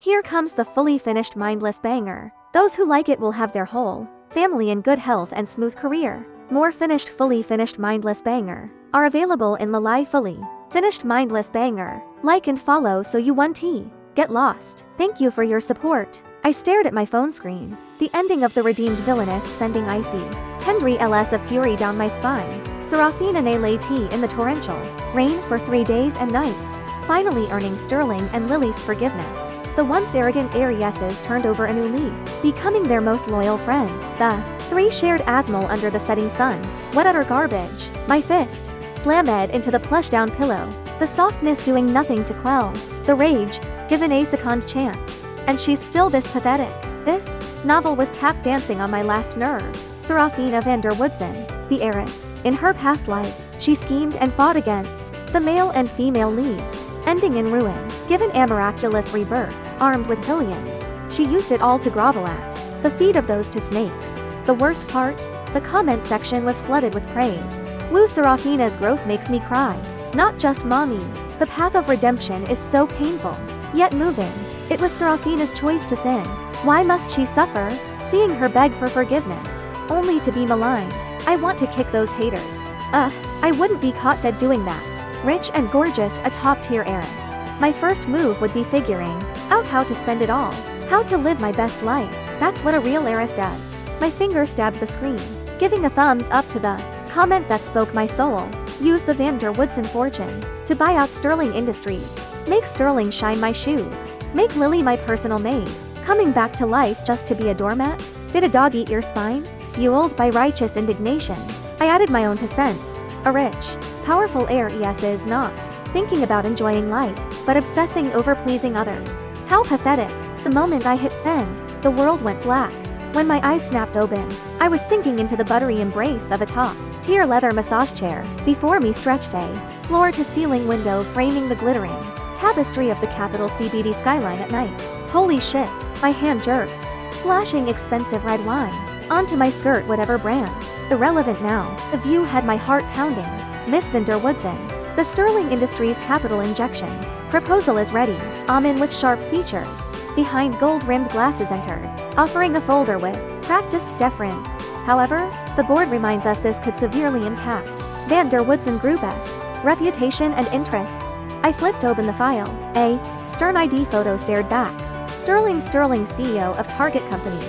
Here comes the fully finished mindless banger. Those who like it will have their whole family in good health and smooth career. More finished fully finished mindless banger are available in Lalai fully finished mindless banger. Like and follow so you won't get lost. Thank you for your support. I stared at my phone screen. The ending of the redeemed villainous sending icy, tendry ls of fury down my spine. Serafina lay tea in the torrential rain for 3 days and nights, finally earning Sterling and Lily's forgiveness. The once arrogant Aries's turned over a new leaf, becoming their most loyal friend. The three shared Asmol under the setting sun. What utter garbage. My fist slammed into the plush down pillow, the softness doing nothing to quell the rage, given a second chance. And she's still this pathetic. This novel was tap dancing on my last nerve. Serafina van der Woodsen, the heiress. In her past life, she schemed and fought against the male and female leads, ending in ruin. Given a miraculous rebirth, armed with billions, she used it all to grovel at the feet of those two snakes. The worst part? The comment section was flooded with praise. Woo, Serafina's growth makes me cry. Not just mommy. The path of redemption is so painful, yet moving. It was Serafina's choice to sin. Why must she suffer, seeing her beg for forgiveness, only to be maligned? I want to kick those haters. I wouldn't be caught dead doing that. Rich and gorgeous, a top-tier heiress. My first move would be figuring out how to spend it all. How to live my best life. That's what a real heiress does. My finger stabbed the screen, giving a thumbs up to the comment that spoke my soul. Use the Van der Woodsen fortune to buy out Sterling Industries. Make Sterling shine my shoes. Make Lily my personal maid. Coming back to life just to be a doormat? Did a dog eat your spine? Fueled by righteous indignation, I added my own 2 cents. A rich, powerful heiress is not thinking about enjoying life, but obsessing over pleasing others. How pathetic. The moment I hit send, the world went black. When my eyes snapped open, I was sinking into the buttery embrace of a top-tier leather massage chair. Before me stretched a floor-to-ceiling window framing the glittering tapestry of the capital CBD skyline at night. Holy shit, my hand jerked, splashing expensive red wine onto my skirt, whatever brand. Irrelevant now. The view had my heart pounding. Miss Van der Woodsen, the Sterling Industries capital injection proposal is ready. Amen with sharp features. Behind gold-rimmed glasses entered, offering a folder with practiced deference. However, the board reminds us this could severely impact Van der Woodsen Group's reputation and interests. I flipped open the file. A stern ID photo stared back. Sterling CEO of Target Company.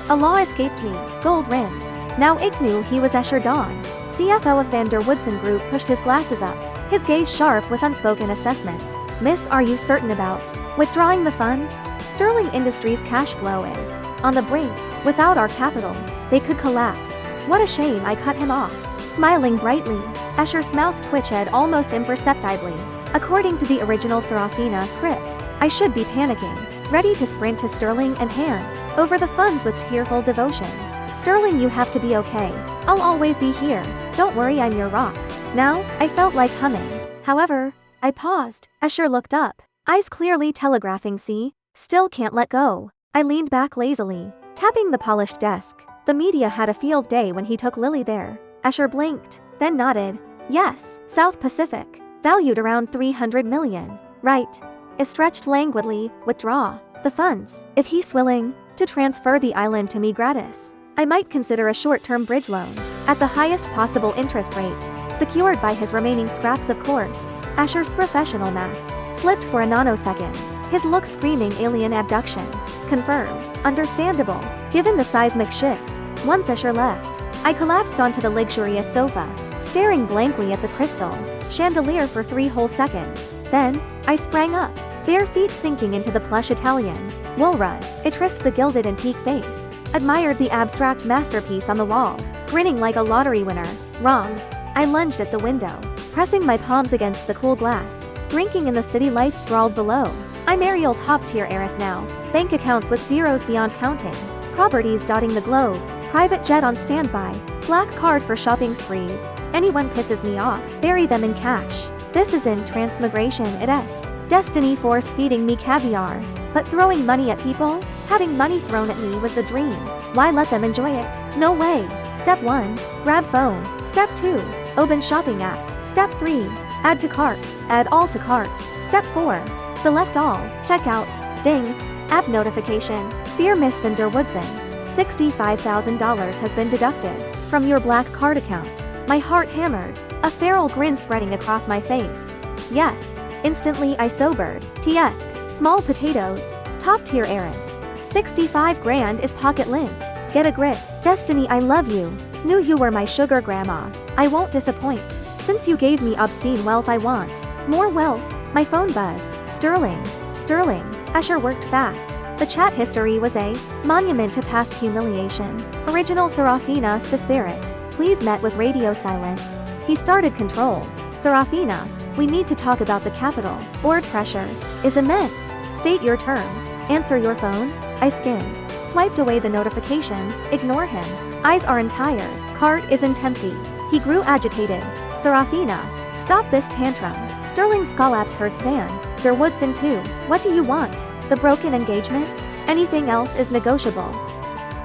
A law escaped me. Gold rims. Now Ike knew he was Escher Dawn. CFO of Van der Woodsen Group pushed his glasses up, his gaze sharp with unspoken assessment. Miss, are you certain about withdrawing the funds? Sterling Industries' cash flow is on the brink. Without our capital, they could collapse. What a shame. I cut him off, smiling brightly. Escher's mouth twitched almost imperceptibly. According to the original Serafina script, I should be panicking, ready to sprint to Sterling and hand over the funds with tearful devotion. Sterling, you have to be okay. I'll always be here. Don't worry, I'm your rock. Now, I felt like humming. However, I paused. Escher looked up, eyes clearly telegraphing, see, still can't let go. I leaned back lazily, tapping the polished desk. The media had a field day when he took Lily there. Escher blinked, then nodded. Yes, South Pacific. Valued around 300 million. Right. It stretched languidly. Withdraw the funds. If he's willing to transfer the island to me gratis, I might consider a short-term bridge loan at the highest possible interest rate, secured by his remaining scraps, of course. Escher's professional mask slipped for a nanosecond, his look screaming alien abduction. Confirmed. Understandable, given the seismic shift. Once Escher left, I collapsed onto the luxurious sofa, staring blankly at the crystal chandelier for 3 whole seconds. Then, I sprang up, bare feet sinking into the plush Italian wool rug. It traced the gilded antique face, admired the abstract masterpiece on the wall, grinning like a lottery winner. Wrong. I lunged at the window, pressing my palms against the cool glass, drinking in the city lights sprawled below. I'm Ariel, top-tier heiress now, bank accounts with zeros beyond counting, properties dotting the globe, private jet on standby, black card for shopping sprees. Anyone pisses me off, bury them in cash. This isn't transmigration, it's destiny force feeding me caviar. But throwing money at people, having money thrown at me was the dream. Why let them enjoy it? No way. Step 1, grab phone. Step 2, open shopping app. Step 3, add to cart. Add all to cart. Step 4, select all. Check out. Ding. App notification. Dear Miss van der Woodsen, $65,000 has been deducted from your black card account. My heart hammered, a feral grin spreading across my face. Yes. Instantly I sobered. TS. Small potatoes. Top tier heiress. 65 grand is pocket lint. Get a grip. Destiny, I love you. Knew you were my sugar grandma. I won't disappoint. Since you gave me obscene wealth, I want more wealth. My phone buzzed. Sterling. Asher worked fast. The chat history was a monument to past humiliation. Original Serafina's disparate. Please met with radio silence. He started control. Serafina, we need to talk about the capital. Board pressure is immense. State your terms. Answer your phone. I skimmed. Swiped away the notification. Ignore him. Eyes aren't tired. Cart isn't empty. He grew agitated. Serafina, stop this tantrum. Sterling Scolaps hurts Van der Woodsen too. What do you want? The broken engagement? Anything else is negotiable.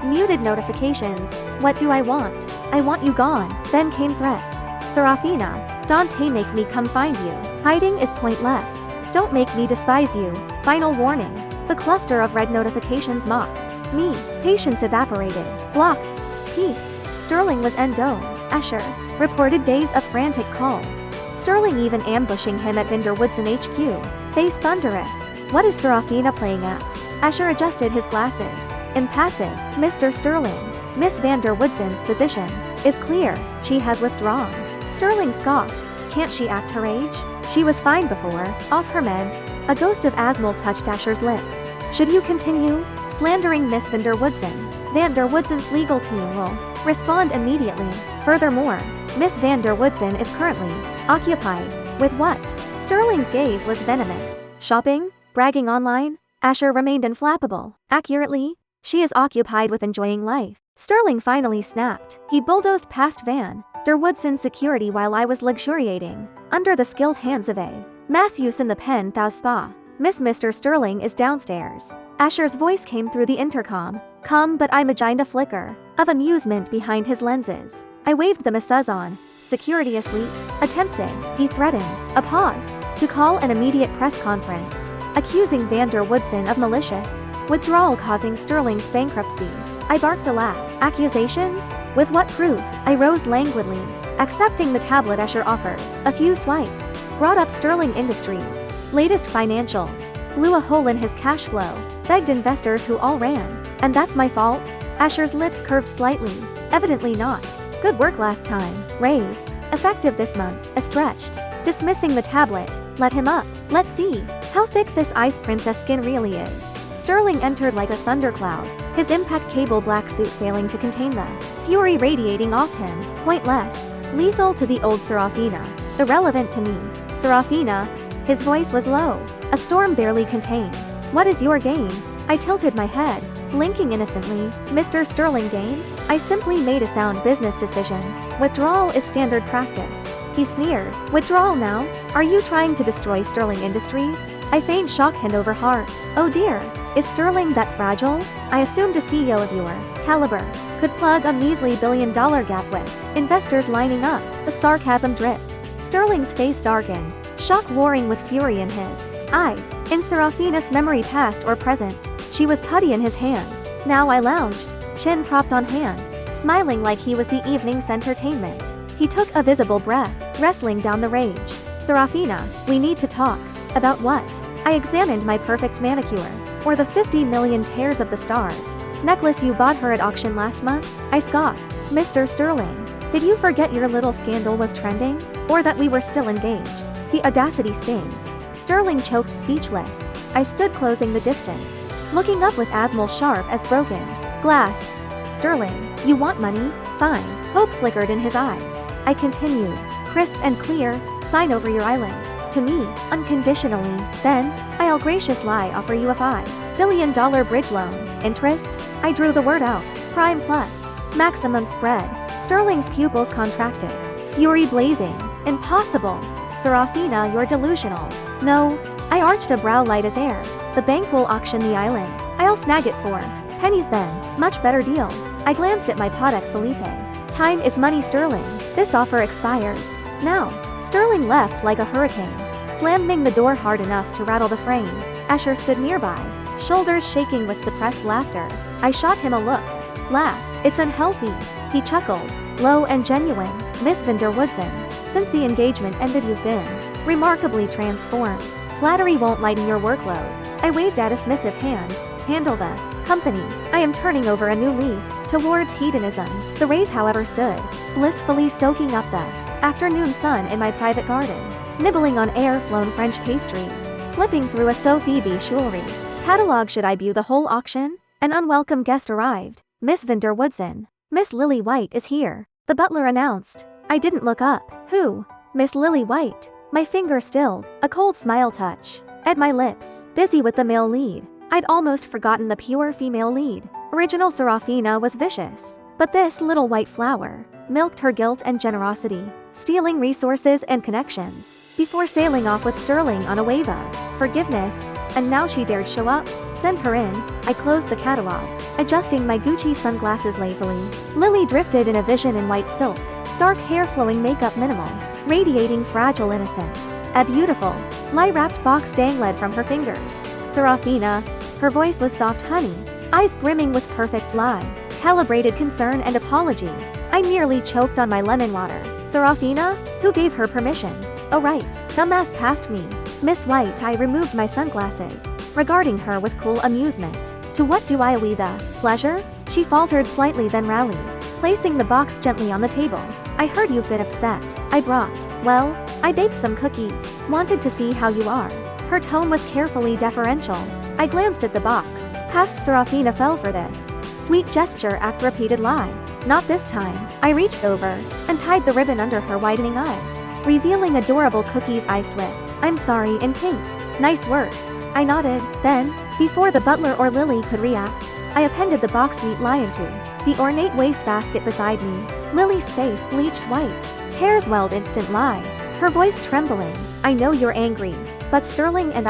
Muted notifications. What do I want? I want you gone. Then came threats. Serafina, Dante, make me come find you. Hiding is pointless. Don't make me despise you. Final warning. The cluster of red notifications mocked me. Patience evaporated. Blocked. Peace. Sterling was endo. Asher reported days of frantic calls. Sterling even ambushing him at van der Woodsen HQ. Face thunderous. What is Serafina playing at? Asher adjusted his glasses. Impassive. Mr. Sterling. Miss van der Woodsen's position is clear. She has withdrawn. Sterling scoffed. Can't she act her age? She was fine before, off her meds. A ghost of Asmol touched Asher's lips. Should you continue slandering Miss van der Woodsen? Van der Woodsen's legal team will respond immediately. Furthermore, Miss van der Woodsen is currently occupied with what? Sterling's gaze was venomous. Shopping? Bragging online? Asher remained inflappable. Accurately, she is occupied with enjoying life. Sterling finally snapped. He bulldozed past Van der Woodsen's security while I was luxuriating under the skilled hands of a mass use in the penthouse spa. Mr. Sterling is downstairs. Asher's voice came through the intercom. Come, but I imagined a flicker of amusement behind his lenses. I waved the masseuse on. Security asleep? Attempting, he threatened, a pause, to call an immediate press conference, accusing van der Woodsen of malicious withdrawal causing Sterling's bankruptcy. I barked a laugh. Accusations? With what proof? I rose languidly, accepting the tablet Asher offered. A few swipes brought up Sterling Industries' latest financials, blew a hole in his cash flow, begged investors who all ran. And that's my fault? Asher's lips curved slightly. Evidently not. Good work last time. Raise. Effective this month. A stretched. Dismissing the tablet. Let him up. Let's see how thick this ice princess skin really is. Sterling entered like a thundercloud, his impeccable black suit failing to contain the fury radiating off him. Pointless. Lethal to the old Serafina. Irrelevant to me. Serafina. His voice was low. A storm barely contained. What is your game? I tilted my head, blinking innocently. Mr. Sterling, game? I simply made a sound business decision. Withdrawal is standard practice. He sneered. Withdrawal now? Are you trying to destroy Sterling Industries? I feigned shock hand over heart. Oh dear. Is Sterling that fragile? I assumed a CEO of your caliber could plug a measly billion-dollar gap with investors lining up. The sarcasm dripped. Sterling's face darkened, shock warring with fury in his eyes. In Serafina's memory, past or present, she was putty in his hands. Now I lounged, chin propped on hand, smiling like he was the evening's entertainment. He took a visible breath, wrestling down the rage. Serafina, we need to talk. About what? I examined my perfect manicure. Or the 50 million tears of the stars necklace you bought her at auction last month? I scoffed. Mr. Sterling, did you forget your little scandal was trending? Or that we were still engaged? The audacity stings. Sterling choked, speechless. I stood closing the distance, looking up with Asmol sharp as broken glass. Sterling, you want money? Fine. Hope flickered in his eyes. I continued, crisp and clear, sign over your island. To me, unconditionally. Then, I'll graciously offer you a $5 billion bridge loan. Interest? I drew the word out. Prime plus. Maximum spread. Sterling's pupils contracted. Fury blazing. Impossible. Serafina, you're delusional. No. I arched a brow light as air. The bank will auction the island. I'll snag it for pennies then. Much better deal. I glanced at my Patek Philippe. Time is money, Sterling. This offer expires now. Sterling left like a hurricane, slamming the door hard enough to rattle the frame. Asher stood nearby, shoulders shaking with suppressed laughter. I shot him a look. Laugh. It's unhealthy. He chuckled. Low and genuine. Miss van der Woodsen. Since the engagement ended you've been remarkably transformed. Flattery won't lighten your workload. I waved a dismissive hand. Handle the company. I am turning over a new leaf towards hedonism. The rays however stood, blissfully soaking up the afternoon sun in my private garden, nibbling on air-flown French pastries, flipping through a Sophie jewelry catalog. Should I view the whole auction? An unwelcome guest arrived. Miss van der Woodsen. Miss Lily White is here, the butler announced. I didn't look up. Who? Miss Lily White. My finger stilled, a cold smile touch at my lips. Busy with the male lead. I'd almost forgotten the pure female lead. Original Serafina was vicious, but this little white flower milked her guilt and generosity, stealing resources and connections, before sailing off with Sterling on a wave of forgiveness. And now she dared show up. Send her in. I closed the catalog, adjusting my Gucci sunglasses lazily. Lily drifted in a vision in white silk, dark hair flowing, makeup minimal, radiating fragile innocence. A beautiful, light-wrapped box dangled from her fingers. Serafina. Her voice was soft honey, eyes brimming with perfect lie, calibrated concern and apology. I nearly choked on my lemon water. Serafina? Who gave her permission? Oh right, dumbass past me. Miss White. I removed my sunglasses, regarding her with cool amusement. To what do I owe the pleasure? She faltered slightly, then rallied, placing the box gently on the table. I heard you've been upset. I baked some cookies. Wanted to see how you are. Her tone was carefully deferential. I glanced at the box. Past Serafina fell for this sweet gesture. Act repeated lie. Not this time. I reached over and tied the ribbon under her widening eyes, revealing adorable cookies iced with "I'm sorry" in pink. Nice work. I nodded. Then, before the butler or Lily could react, I appended the box neat lie into the ornate wastebasket beside me. Lily's face bleached white. Tears welled. Instant lie. Her voice trembling. I know you're angry, but Sterling and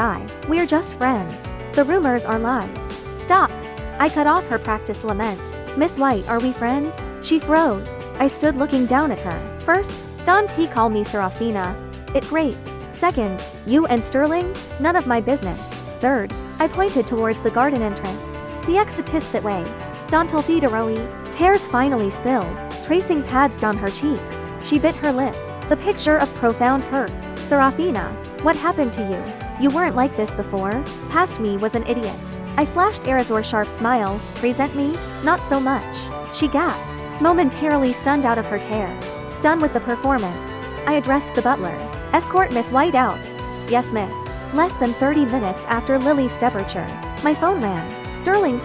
we're just friends. The rumors are lies. Stop. I cut off her practiced lament. Miss White, are we friends? She froze. I stood looking down at her. First, don't he call me Serafina? It grates. Second, you and Sterling? None of my business. Third, I pointed towards the garden entrance. The exit is that way. Dontal Theodoroi. Tears finally spilled, tracing paths down her cheeks. She bit her lip, the picture of profound hurt. Serafina, what happened to you? You weren't like this before. Past me was an idiot. I flashed Erazor's sharp smile. Resent me? Not so much. She gasped, momentarily stunned out of her tears. Done with the performance, I addressed the butler. Escort Miss White out. Yes, miss. Less than 30 minutes after Lily's departure, my phone rang. Sterling.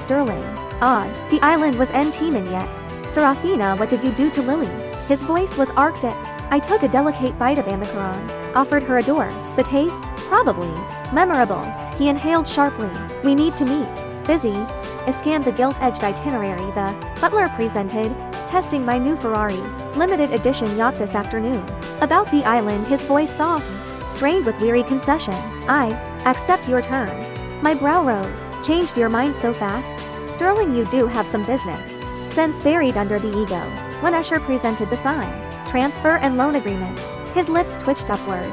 Odd. The island was en teaming yet. Serafina, what did you do to Lily? His voice was arctic. I took a delicate bite of Amacaron. Offered her a door. The taste? Probably memorable. He inhaled sharply. We need to meet. Busy. I scanned the gilt-edged itinerary the butler presented, testing my new Ferrari limited edition yacht this afternoon. About the island, his voice soft, strained with weary concession. I accept your terms. My brow rose. Changed your mind so fast? Sterling, you do have some business sense buried under the ego. When Escher presented the sign, transfer and loan agreement, his lips twitched upward.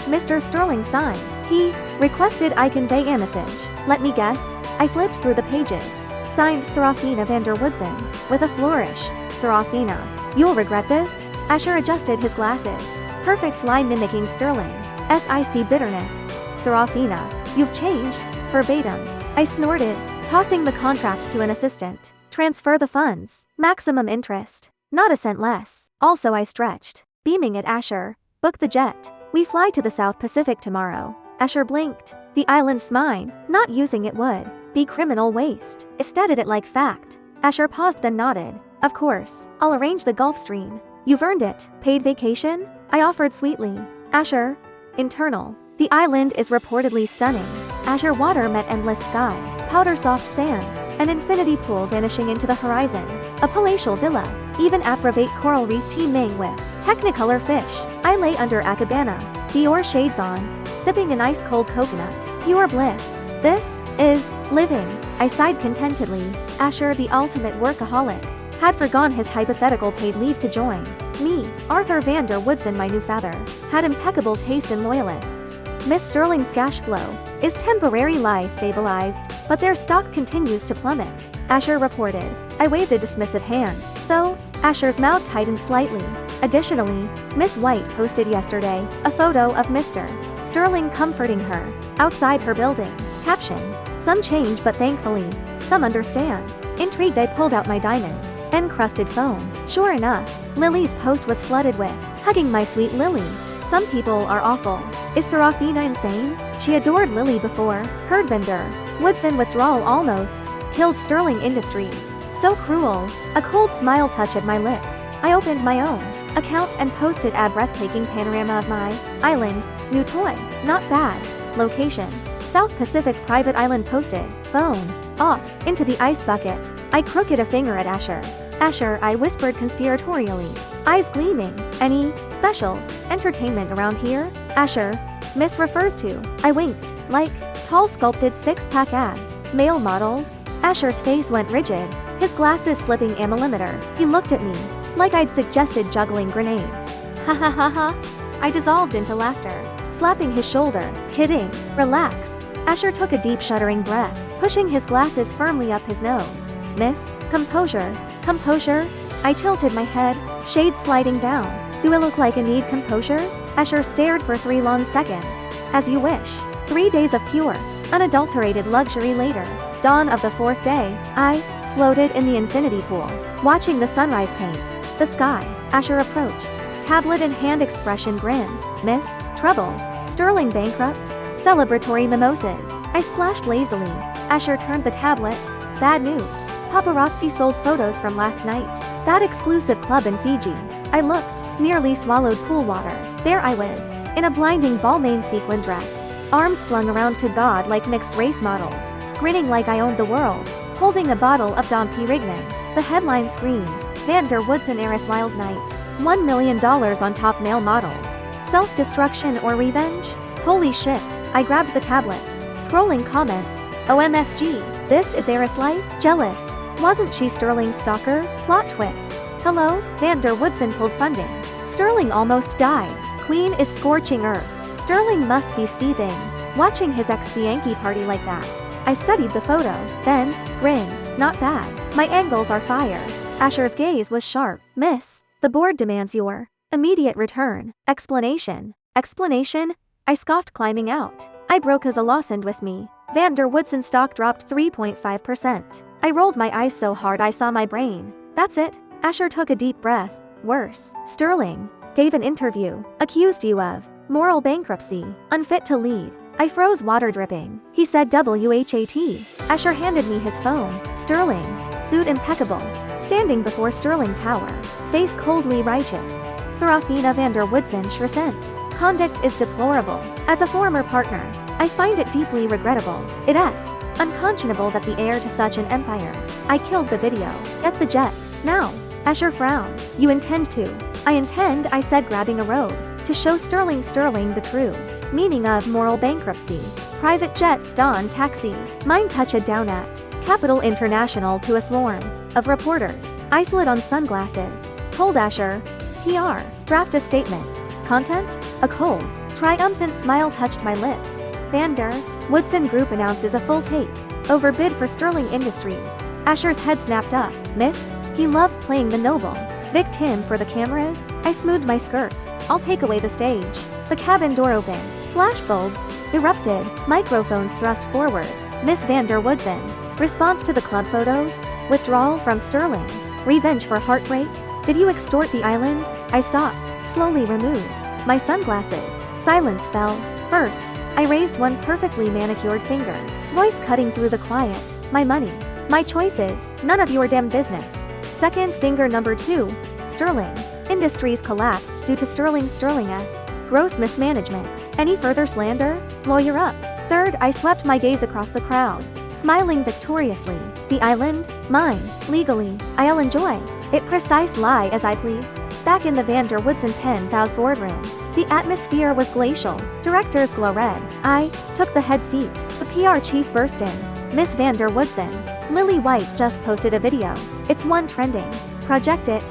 Mr. Sterling signed. He requested I convey a message. Let me guess. I flipped through the pages. Signed Serafina van der Woodsen. With a flourish. Serafina, you'll regret this? Escher adjusted his glasses. Perfect line mimicking Sterling. SIC bitterness. Serafina, you've changed. Verbatim. I snorted, tossing the contract to an assistant. Transfer the funds. Maximum interest. Not a cent less. Also I stretched, beaming at Escher. Book the jet. We fly to the South Pacific tomorrow. Escher blinked. The island's mine. Not using it would be criminal waste. I stated it like fact. Escher paused, then nodded. Of course, I'll arrange the Gulf Stream. You've earned it. Paid vacation? I offered sweetly. Escher. Internal. The island is reportedly stunning. Azure water met endless sky. Powder soft sand. An infinity pool vanishing into the horizon. A palatial villa. Even apravate coral reef teeming with technicolor fish. I lay under a cabana. Dior shades on. Sipping an ice-cold coconut. Pure bliss. This is living. I sighed contentedly. Escher, the ultimate workaholic, had forgone his hypothetical paid leave to join me. Arthur van der Woodsen, my new father, had impeccable taste in loyalists. Miss Sterling's cash flow is temporarily stabilized, but their stock continues to plummet, Asher reported. I waved a dismissive hand. So, Asher's mouth tightened slightly. Additionally, Miss White posted yesterday a photo of Mr. Sterling comforting her outside her building. Caption: some change, but thankfully, some understand. Intrigued, I pulled out my diamond-encrusted phone. Sure enough, Lily's post was flooded with, "Hugging my sweet Lily. Some people are awful. Is Serafina insane? She adored Lily before. Heard vendor Woodson withdrawal almost killed Sterling Industries. So cruel." A cold smile touched at my lips. I opened my own account and posted a breathtaking panorama of my island. New toy. Not bad. Location: South Pacific private island. Posted. Phone off. Into the ice bucket. I crooked a finger at Asher. Asher, I whispered conspiratorially, eyes gleaming. Any special entertainment around here? Asher, Miss refers to. I winked. Like tall sculpted six-pack abs. Male models? Asher's face went rigid, his glasses slipping a millimeter. He looked at me like I'd suggested juggling grenades. Ha ha ha ha. I dissolved into laughter, slapping his shoulder. Kidding. Relax. Asher took a deep shuddering breath, pushing his glasses firmly up his nose. Miss, composure. Composure? I tilted my head, shade sliding down. Do I look like I need composure? Asher stared for 3 long seconds. As you wish. 3 days of pure, unadulterated luxury later. Dawn of the 4th day, I floated in the infinity pool, watching the sunrise paint the sky. Asher approached, tablet in hand, expression grin. Miss, trouble. Sterling bankrupt? Celebratory mimosas. I splashed lazily. Asher turned the tablet. Bad news. Paparazzi sold photos from last night. That exclusive club in Fiji. I looked, nearly swallowed pool water. There I was, in a blinding Balmain sequin dress, arms slung around to God like mixed race models, grinning like I owned the world, holding a bottle of Dom Perignon. The headline screamed, Van der Woodsen heiress wild night. $1 million on top male models. Self-destruction or revenge? Holy shit. I grabbed the tablet, scrolling comments. OMFG, this is heiress life? Jealous. Wasn't she Sterling's stalker? Plot twist. Hello? Van der Woodsen pulled funding. Sterling almost died. Queen is scorching earth. Sterling must be seething, watching his ex-Yankee party like that. I studied the photo, then grinned. Not bad. My angles are fire. Asher's gaze was sharp. Miss, the board demands your immediate return. Explanation. Explanation? I scoffed, climbing out. I broke as a loss and with me. Van der Woodsen stock dropped 3.5%. I rolled my eyes so hard I saw my brain. That's it. Asher took a deep breath. Worse. Sterling gave an interview. Accused you of moral bankruptcy. Unfit to lead. I froze, water dripping. He said WHAT. Asher handed me his phone. Sterling. Suit impeccable. Standing before Sterling Tower. Face coldly righteous. Serafina van der Woodsen Schresent. Conduct is deplorable. As a former partner, I find it deeply regrettable. It is unconscionable that the heir to such an empire. I killed the video. Get the jet. Now. Asher frowned. You intend to? I intend, I said, grabbing a robe, to show Sterling the true meaning of moral bankruptcy. Private jet, Stan taxi. Mine touched down at Capital International to a swarm of reporters. I slid on sunglasses. Told Asher. PR. Draft a statement. Content? A cold, triumphant smile touched my lips. Van der Woodsen Group announces a full take overbid for Sterling Industries. Asher's head snapped up. Miss, he loves playing the noble victim for the cameras. I smoothed my skirt. I'll take away the stage. The cabin door opened. Flashbulbs erupted. Microphones thrust forward. Miss Van der Woodsen. Response to the club photos. Withdrawal from Sterling. Revenge for heartbreak. Did you extort the island? I stopped. Slowly removed my sunglasses. Silence fell. First, I raised one perfectly manicured finger. Voice cutting through the quiet. My money. My choices. None of your damn business. Second, finger number 2. Sterling Industries collapsed due to Sterling's gross mismanagement. Any further slander? Lawyer up. Third, I swept my gaze across the crowd, smiling victoriously. The island? Mine. Legally. I'll enjoy it. Precise lie as I please. Back in the Van der Woodsen penthouse boardroom, the atmosphere was glacial. Directors glow red. I took the head seat. The PR chief burst in. Miss Van der Woodsen. Lily White just posted a video. It's one trending. Project it.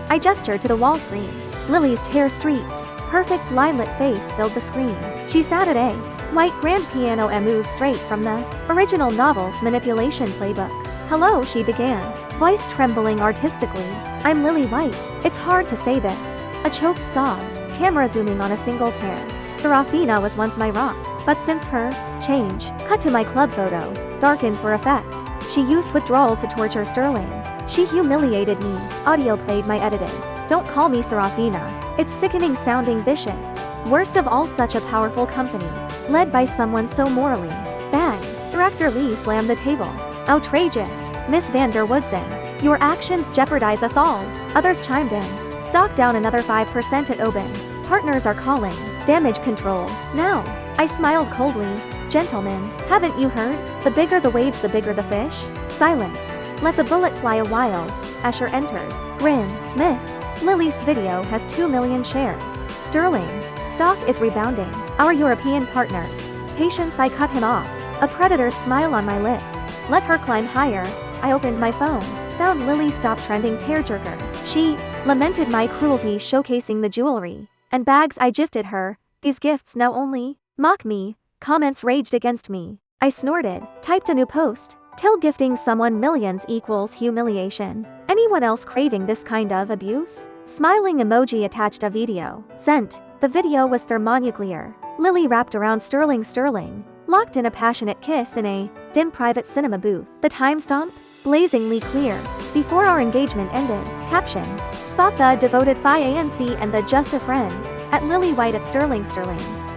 I gestured to the wall screen. Lily's tear-streaked, perfect line-lit face filled the screen. She sat at a white grand piano and moved straight from the original novel's manipulation playbook. Hello, she began, voice trembling artistically. I'm Lily White. It's hard to say this. A choked sob, camera zooming on a single tear. Serafina was once my rock, but since her change, cut to my club photo, darkened for effect. She used withdrawal to torture Sterling. She humiliated me. Audio played my editing. Don't call me Serafina. It's sickening sounding vicious. Worst of all, such a powerful company, led by someone so morally bad. Director Lee slammed the table. Outrageous, Miss van der Woodsen. Your actions jeopardize us all. Others chimed in. Stock down another 5% at Oban. Partners are calling. Damage control. Now. I smiled coldly. Gentlemen, haven't you heard? The bigger the waves, the bigger the fish. Silence. Let the bullet fly a while. Asher entered. Grin. Miss. Lily's video has 2 million shares. Sterling. Stock is rebounding. Our European partners. Patience, I cut him off. A predator's smile on my lips. Let her climb higher. I opened my phone. Found Lily stop trending tearjerker. She lamented my cruelty, showcasing the jewelry and bags I gifted her. These gifts now only mock me. Comments raged against me. I snorted, typed a new post. Till gifting someone millions equals humiliation. Anyone else craving this kind of abuse? Smiling emoji attached a video. Sent. The video was thermonuclear. Lily wrapped around Sterling, locked in a passionate kiss in a dim private cinema booth. The timestamp? Blazingly clear. Before our engagement ended. Caption. Spot the devoted Phi ANC and the just a friend. At Lily White at Sterling.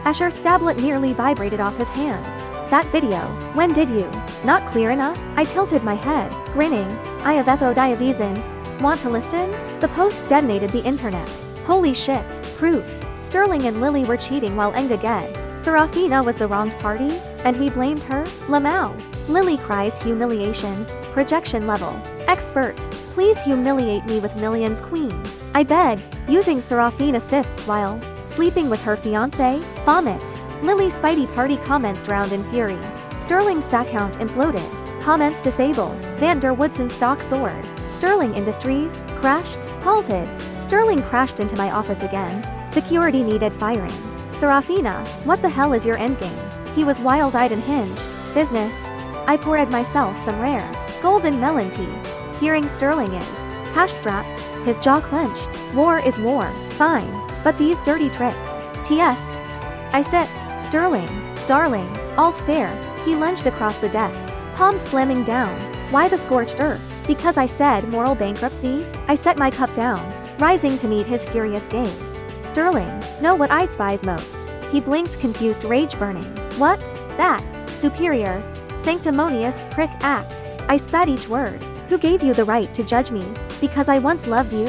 Asher's tablet nearly vibrated off his hands. That video. When did you? Not clear enough? I tilted my head, grinning. I have ethodiavism. Want to listen? The post detonated the internet. Holy shit. Proof. Sterling and Lily were cheating while Engaged. Serafina was the wronged party, and we blamed her? Lamau. Lily cries humiliation. Projection level. Expert. Please humiliate me with millions, queen. I beg. Using Serafina sifts while sleeping with her fiancé. Vomit. Lily Spidey party comments drowned in fury. Sterling's account imploded. Comments disabled. Van der Woodsen stock soared. Sterling Industries crashed. Halted. Sterling crashed into my office again. Security needed firing. Serafina, what the hell is your endgame? He was wild-eyed and hinged. Business. I poured myself some rare golden melon tea. Hearing Sterling is cash-strapped, his jaw clenched. War is war. Fine. But these dirty tricks. TS. I sipped. Sterling. Darling. All's fair. He lunged across the desk, palms slamming down. Why the scorched earth? Because I said moral bankruptcy? I set my cup down, rising to meet his furious gaze. Sterling. Know what I despise most? He blinked, confused, rage burning. What? That. Superior. Sanctimonious prick act. I spat each word. Who gave you the right to judge me? Because I once loved you?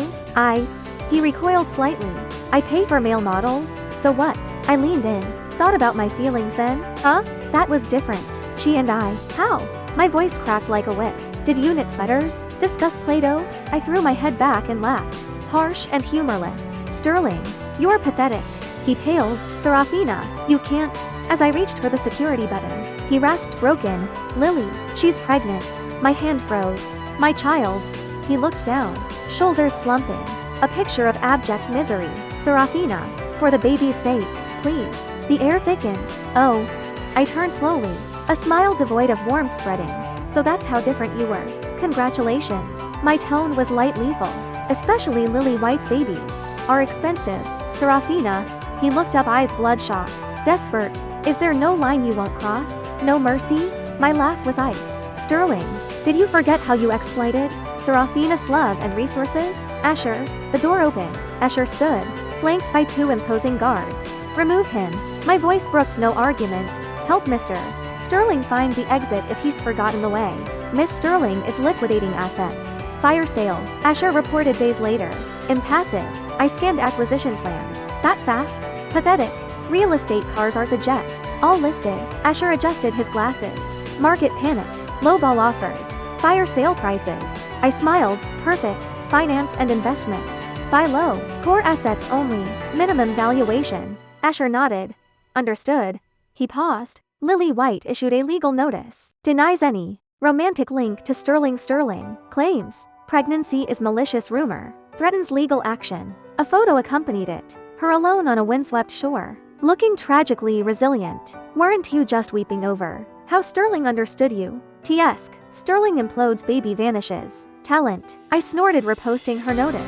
He recoiled slightly. I pay for male models, so what? I leaned in. Thought about my feelings then? Huh? That was different. She and I. How? My voice cracked like a whip. Did you knit sweaters? Discuss Play-Doh? I threw my head back and laughed. Harsh and humorless. Sterling. You're pathetic. He paled. Serafina, you can't. As I reached for the security button, he rasped broken. Lily, she's pregnant. My hand froze. My child. He looked down, shoulders slumping. A picture of abject misery. Serafina, for the baby's sake, please. The air thickened. Oh. I turned slowly, a smile devoid of warmth spreading. So that's how different you were. Congratulations. My tone was light lethal. Especially Lily White's babies are expensive. Serafina. He looked up, eyes bloodshot. Desperate. Is there no line you won't cross? No mercy? My laugh was ice. Sterling. Did you forget how you exploited Serafina's love and resources? Asher. The door opened. Asher stood, flanked by 2 imposing guards. Remove him. My voice brooked no argument. Help Mr. Sterling find the exit if he's forgotten the way. Miss Sterling is liquidating assets. Fire sale. Asher reported days later. Impassive. I scanned acquisition plans. That fast? Pathetic. Real estate cars are the jet. All listed. Asher adjusted his glasses. Market panic. Lowball offers. Fire sale prices. I smiled. Perfect. Finance and investments. Buy low. Core assets only. Minimum valuation. Asher nodded. Understood. He paused. Lily White issued a legal notice. Denies any romantic link to Sterling. Claims pregnancy is malicious rumor. Threatens legal action. A photo accompanied it. Her alone on a windswept shore. looking tragically resilient. Weren't you just weeping over how Sterling understood you? T.S. Sterling implodes, baby vanishes. Talent. I snorted, reposting her notice.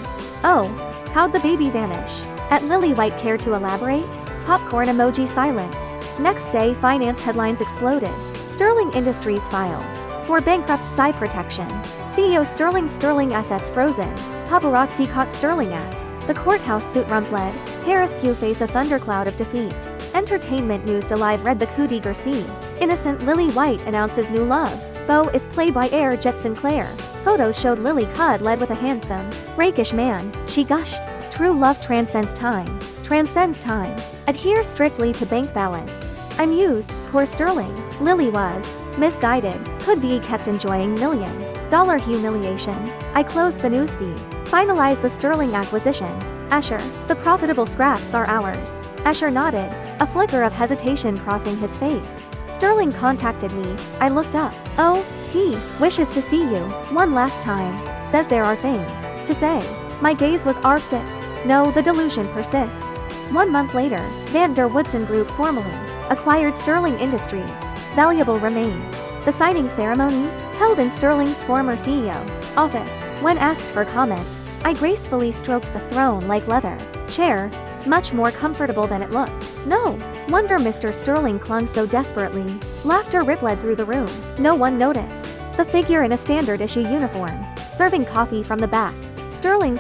Oh, how'd the baby vanish? At Lily White, care to elaborate? Popcorn emoji silence. Next day, finance headlines exploded. Sterling Industries files for bankrupt Psy protection. CEO Sterling assets frozen. Paparazzi caught Sterling at the courthouse, suit rumpled. Harris Q face a thundercloud of defeat. Entertainment news, Alive read the coup de Garcia. Innocent Lily White announces new love. Beau is played by Air Jet Sinclair. Photos showed Lily Cud led with a handsome, rakish man. She gushed. True love transcends time. Transcends time. Adhere strictly to bank balance. I'm used, poor Sterling. Lily was misguided. Could be kept enjoying $1 million humiliation. I closed the newsfeed. Finalized the Sterling acquisition. Asher, the profitable scraps are ours. Asher nodded, a flicker of hesitation crossing his face. Sterling contacted me. I looked up. Oh, he wishes to see you one last time. Says there are things to say. My gaze was arctic. No, the delusion persists. 1 month later, Van der Woodson Group formally acquired Sterling Industries. Valuable remains. The signing ceremony, held in Sterling's former CEO office. When asked for comment, I gracefully stroked the throne-like leather chair, much more comfortable than it looked. No wonder Mr. Sterling clung so desperately. Laughter rippled through the room. No one noticed the figure in a standard issue uniform, serving coffee from the back. Sterling,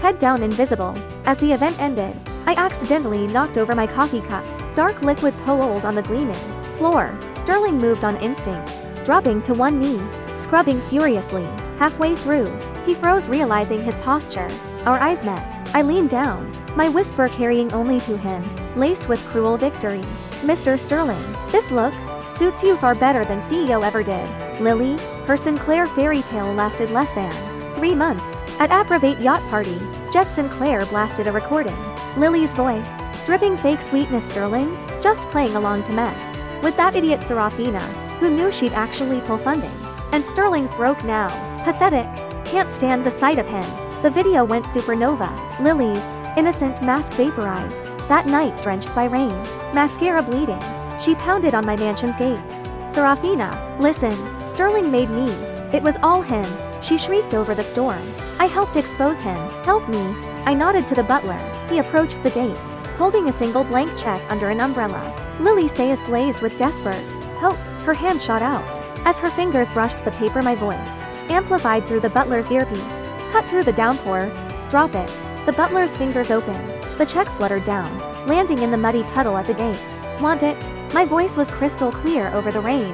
head down, invisible. As the event ended, I accidentally knocked over my coffee cup. Dark liquid pooled on the gleaming floor. Sterling moved on instinct, dropping to one knee, scrubbing furiously. Halfway through, he froze, realizing his posture. Our eyes met. I leaned down, my whisper carrying only to him, laced with cruel victory. Mr. Sterling, this look suits you far better than CEO ever did. Lily, her Sinclair fairy tale lasted less than 3 months. At Apravate Yacht Party, Jet Sinclair blasted a recording. Lily's voice, dripping fake sweetness. Sterling, just playing along to mess with that idiot Serafina, who knew she'd actually pull funding. And Sterling's broke now. Pathetic. Can't stand the sight of him. The video went supernova. Lily's innocent mask vaporized. That night, drenched by rain, mascara bleeding, she pounded on my mansion's gates. Serafina, listen, Sterling made me. It was all him. She shrieked over the storm. I helped expose him. Help me. I nodded to the butler. He approached the gate, holding a single blank check under an umbrella. Lily's eyes blazed with desperate hope. Her hand shot out. As her fingers brushed the paper, my voice amplified through the butler's earpiece. Cut through the downpour. Drop it. The butler's fingers opened. The check fluttered down, landing in the muddy puddle at the gate. Want it? My voice was crystal clear over the rain.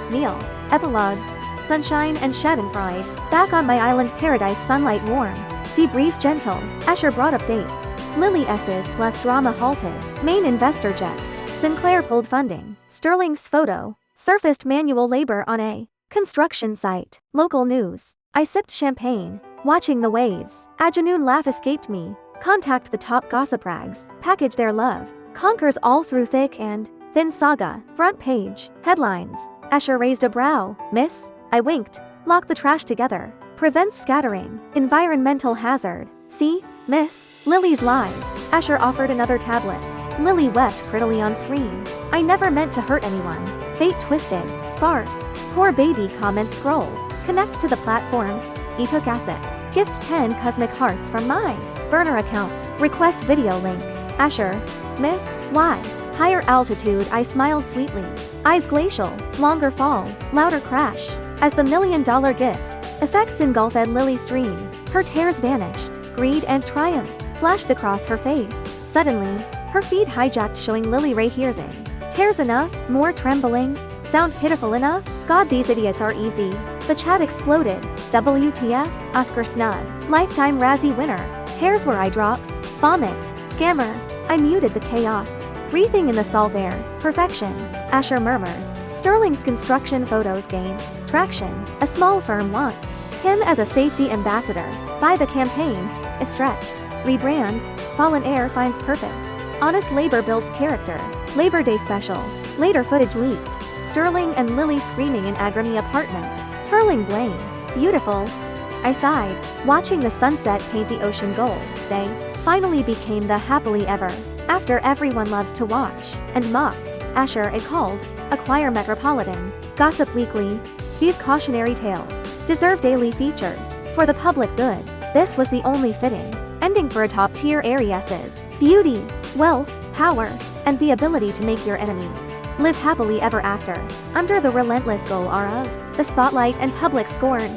Neil. Epilogue. Sunshine and Schadenfreude. Back on my island paradise, sunlight warm, sea breeze gentle. Asher brought updates. Lily S's plus drama halted. Main investor Jet Sinclair pulled funding. Sterling's photo surfaced, manual labor on a construction site. Local news. I sipped champagne, watching the waves. A genuine laugh escaped me. Contact the top gossip rags. Package their love. Conquers all through thick and thin saga. Front page. Headlines. Asher raised a brow. Miss? I winked. Lock the trash together. Prevents scattering. Environmental hazard. See? Miss? Lily's live. Asher offered another tablet. Lily wept prettily on screen. I never meant to hurt anyone. Fate twisted. Sparse. Poor baby, comments scrolled. Connect to the platform. E took asset. Gift 10 cosmic hearts from my burner account. Request video link. Asher. Miss? Why? Higher altitude. I smiled sweetly. Eyes glacial. Longer fall. Louder crash. As the $1 million gift effects engulfed Lily's stream, her tears vanished. Greed and triumph flashed across her face. Suddenly, her feed hijacked, showing Lily Ray hearsing. Tears enough? More trembling? Sound pitiful enough? God, these idiots are easy. The chat exploded. WTF? Oscar snub. Lifetime Razzie winner. Tears were eye drops. Vomit. Scammer. I muted the chaos. Breathing in the salt air. Perfection. Asher murmured. Sterling's construction photos gain traction. A small firm wants him as a safety ambassador. Buy the campaign is stretched. Rebrand. Fallen Air finds purpose. Honest labor builds character. Labor Day special. Later footage leaked. Sterling and Lily screaming in Agramy apartment. Hurling blame. Beautiful. I sighed, watching the sunset paint the ocean gold. They finally became the happily ever After everyone loves to watch and mock. Asher it called, Acquire Metropolitan, Gossip Weekly. These cautionary tales deserve daily features for the public good. This was the only fitting ending for a top-tier Aries's beauty, wealth, power, and the ability to make your enemies live happily ever after. Under the relentless goal of the spotlight and public scorn.